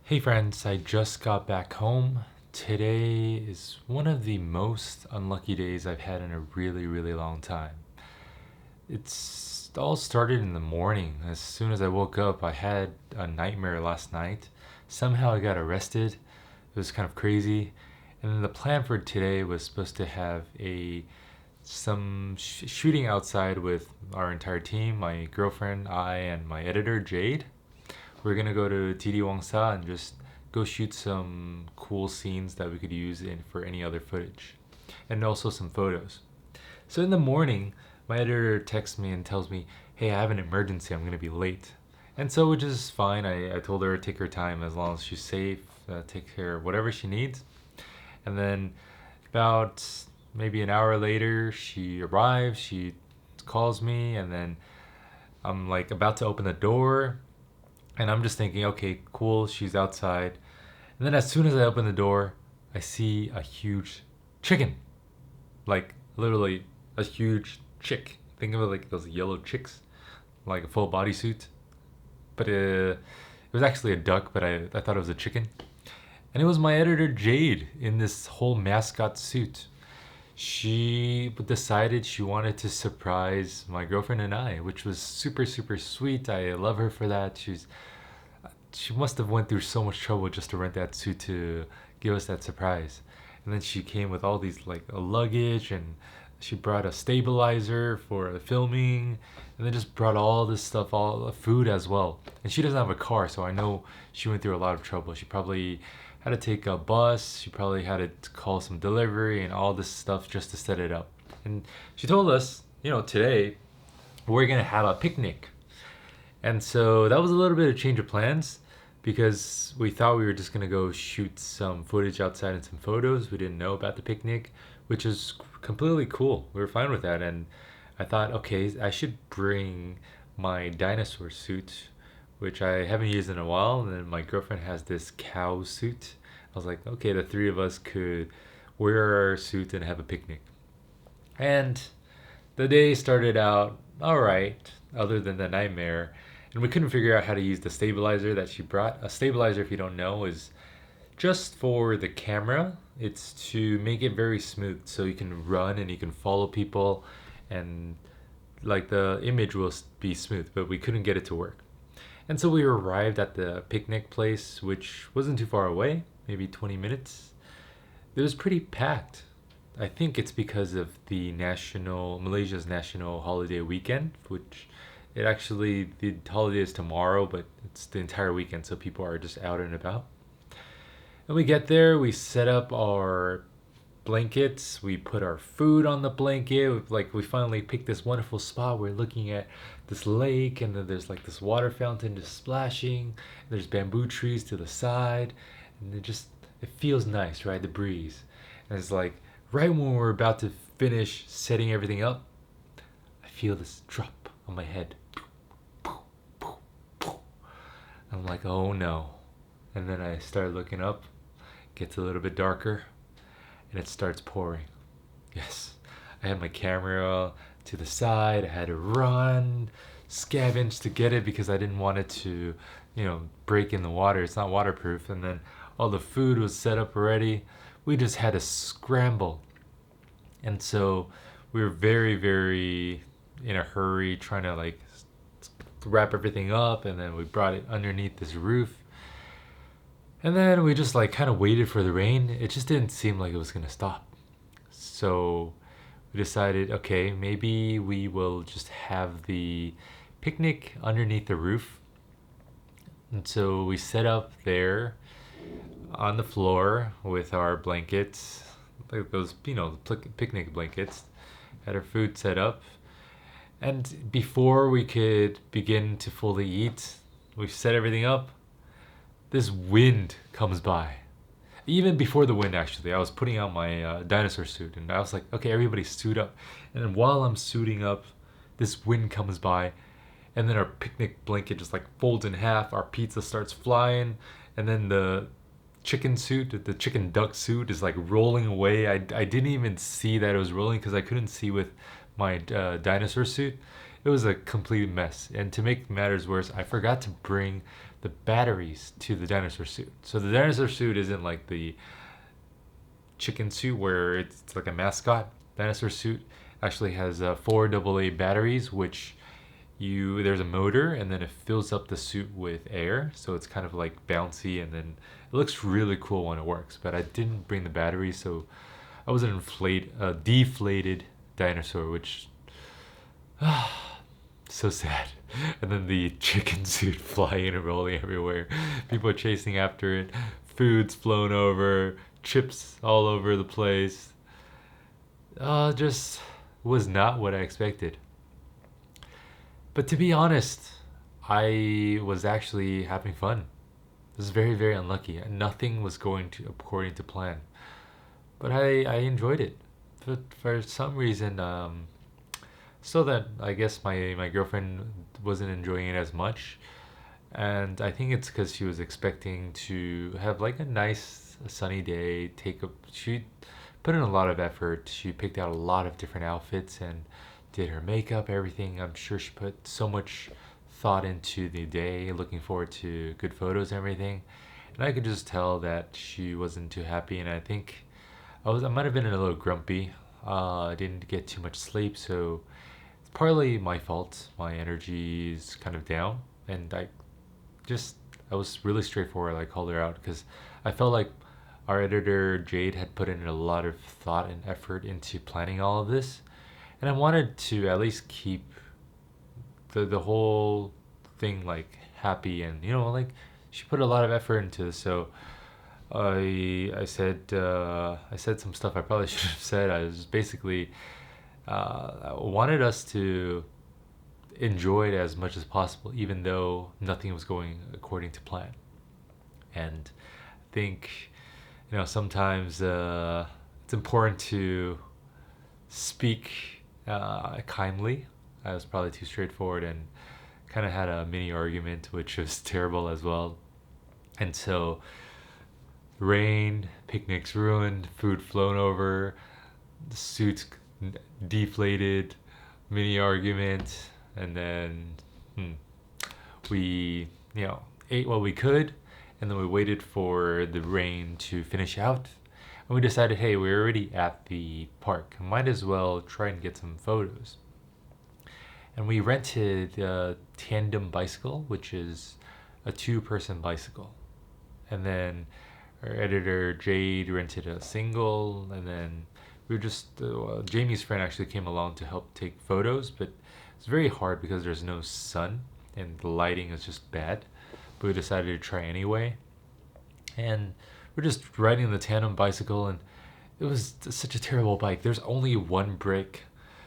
Hey friends, I just got back home. Today is one of the most unlucky days I've had in a really long time. It's all started in the morning. As soon as I woke up, I had a nightmare last night. Somehow I got arrested. It was kind of crazy. And then the plan for today was supposed to have a some shooting outside with our entire team, my girlfriend, I, and my editor Jade. We're gonna go to TD Wangsa and just go shoot some cool scenes that we could use for any other footage, and also some photos. So in the morning, my editor texts me and tells me, "Hey, I have an emergency. I'm gonna be late." And so, which is fine. I told her to take her time as long as she's safe, take care of whatever she needs. And then about maybe an hour later, she arrives. She calls me, and then I'm like about to open the door, and I'm just thinking, okay, cool, she's outside. And then as soon as I open the door, I see a huge chicken. Like literally a huge chick. Think of it like those yellow chicks, like a full bodysuit. But it was actually a duck, but I thought it was a chicken. And it was my editor Jade in this whole mascot suit. She decided she wanted to surprise my girlfriend and I, which was super sweet. I love her for that. She must have went through so much trouble just to rent that suit to give us that surprise. And then she came with all these like a luggage, and she brought a stabilizer for the filming, and then just brought all this stuff, all the food as well. And she doesn't have a car, so I know she went through a lot of trouble. She probably had to take a bus, she probably had to call some delivery and all this stuff just to set it up. And she told us, today we're gonna have a picnic. And so that was a little bit of change of plans because we thought we were just gonna go shoot some footage outside and some photos. We didn't know about the picnic, which is completely cool. We were fine with that, and I thought, okay, I should bring my dinosaur suit, which I haven't used in a while, and then my girlfriend has this cow suit. I was like, okay, the three of us could wear our suit and have a picnic. And the day started out all right, other than the nightmare, and we couldn't figure out how to use the stabilizer that she brought. A stabilizer, if you don't know, is just for the camera. It's to make it very smooth so you can run and you can follow people, and like the image will be smooth, but we couldn't get it to work. And so we arrived at the picnic place, which wasn't too far away, maybe 20 minutes. It was pretty packed. I think it's because of the Malaysia's national holiday weekend, which the holiday is tomorrow, but it's the entire weekend, so people are just out and about. And we get there, we set up our blankets, we put our food on the blanket. Like we finally picked this wonderful spot. We're looking at this lake, and then there's like this water fountain just splashing. There's bamboo trees to the side, and it feels nice, right? The breeze. And it's like right when we're about to finish setting everything up, I feel this drop on my head. I'm like, oh no. And then I start looking up, gets a little bit darker, and it starts pouring. Yes, I had my camera to the side. I had to run, scavenge to get it because I didn't want it to, break in the water. It's not waterproof. And then all the food was set up already. We just had to scramble. And so we were very in a hurry trying to like wrap everything up, and then we brought it underneath this roof. And then we just like kind of waited for the rain. It just didn't seem like it was going to stop. So we decided, okay, maybe we will just have the picnic underneath the roof. And so we set up there on the floor with our blankets, like those, picnic blankets, had our food set up. And before we could begin to fully eat, we set everything up. This wind comes by. Even before the wind, actually, I was putting on my dinosaur suit, and I was like, okay, everybody suit up. And then while I'm suiting up, this wind comes by, and then our picnic blanket just like folds in half. Our pizza starts flying, and then the chicken duck suit is like rolling away. I didn't even see that it was rolling because I couldn't see with my dinosaur suit. it was a complete mess. And to make matters worse, I forgot to bring the batteries to the dinosaur suit. So the dinosaur suit isn't like the chicken suit where it's like a mascot. Dinosaur suit actually has four AA batteries, which you there's a motor and then it fills up the suit with air, so it's kind of like bouncy, and then it looks really cool when it works. But I didn't bring the batteries, so I was an deflated dinosaur, which so sad. And then the chicken suit flying and rolling everywhere. People are chasing after it. Food's flown over. Chips all over the place. Just was not what I expected. But to be honest, I was actually having fun. It was very, very unlucky. Nothing was going to according to plan. But I enjoyed it. But for some reason, so that I guess my girlfriend wasn't enjoying it as much, and I think it's because she was expecting to have like a nice sunny day. She put in a lot of effort. She picked out a lot of different outfits and did her makeup, everything. I'm sure she put so much thought into the day, looking forward to good photos and everything. And I could just tell that she wasn't too happy, and I think I might have been a little grumpy. I didn't get too much sleep, so it's partly my fault. My energy is kind of down, and I was really straightforward. I called her out because I felt like our editor Jade had put in a lot of thought and effort into planning all of this, and I wanted to at least keep the whole thing like happy, and like she put a lot of effort into this. So I said some stuff I probably should have said. I was basically I wanted us to enjoy it as much as possible, even though nothing was going according to plan. And I think sometimes it's important to speak kindly. I was probably too straightforward and kind of had a mini argument, which was terrible as well. And so rain, picnics ruined, food flown over, the suits deflated, mini argument, and then we ate what we could, and then we waited for the rain to finish out, and we decided, hey, we're already at the park, might as well try and get some photos. And we rented a tandem bicycle, which is a two-person bicycle, and then our editor Jade rented a single, and then we were just Jamie's friend actually came along to help take photos, but it's very hard because there's no sun and the lighting is just bad. But we decided to try anyway, and we're just riding the tandem bicycle, and it was such a terrible bike. There's only one brake,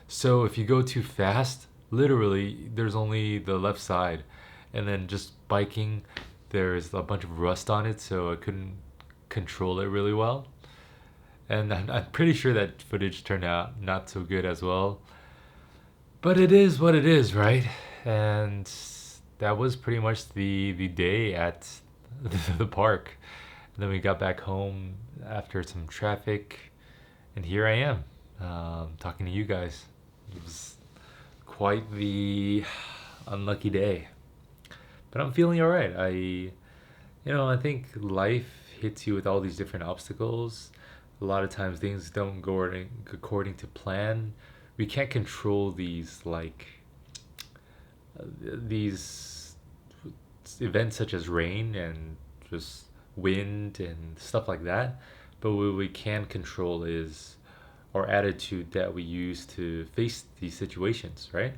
so if you go too fast, literally there's only the left side, and then just biking, there's a bunch of rust on it, so I couldn't control it really well. And I'm pretty sure that footage turned out not so good as well. But it is what it is, right? And that was pretty much the day at the park. And then we got back home after some traffic, and here I am, talking to you guys. It was quite the unlucky day, but I'm feeling all right. I think life hits you with all these different obstacles. A lot of times things don't go according to plan. We can't control these events such as rain and just wind and stuff like that. But what we can control is our attitude that we use to face these situations, right?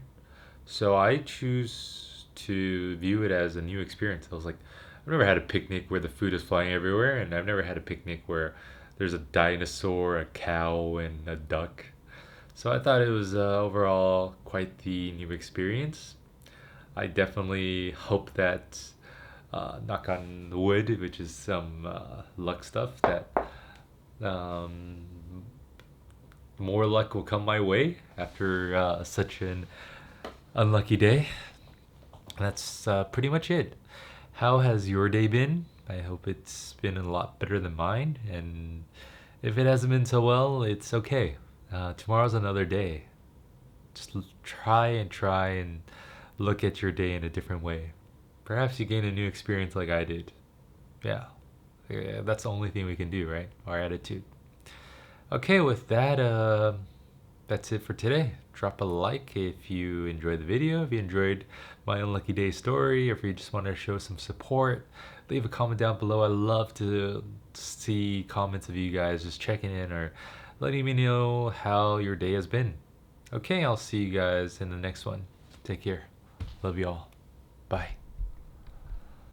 So I choose to view it as a new experience. I was like, I've never had a picnic where the food is flying everywhere, and I've never had a picnic where there's a dinosaur, a cow, and a duck. So I thought it was overall quite the new experience. I definitely hope that, knock on wood, which is some luck stuff, that um, more luck will come my way after such an unlucky day. That's pretty much it. How has your day been? I hope it's been a lot better than mine. And if it hasn't been so well, it's okay. Tomorrow's another day Just try and look at your day in a different way. Perhaps you gain a new experience like I did. Yeah, yeah, that's the only thing we can do, right? Our attitude. Okay, with that, that's it for today. Drop a like if you enjoyed the video, if you enjoyed my unlucky day story, or if you just want to show some support. Leave a comment down below. I love to see comments of you guys just checking in or letting me know how your day has been. Okay, I'll see you guys in the next one. Take care. Love you all. Bye.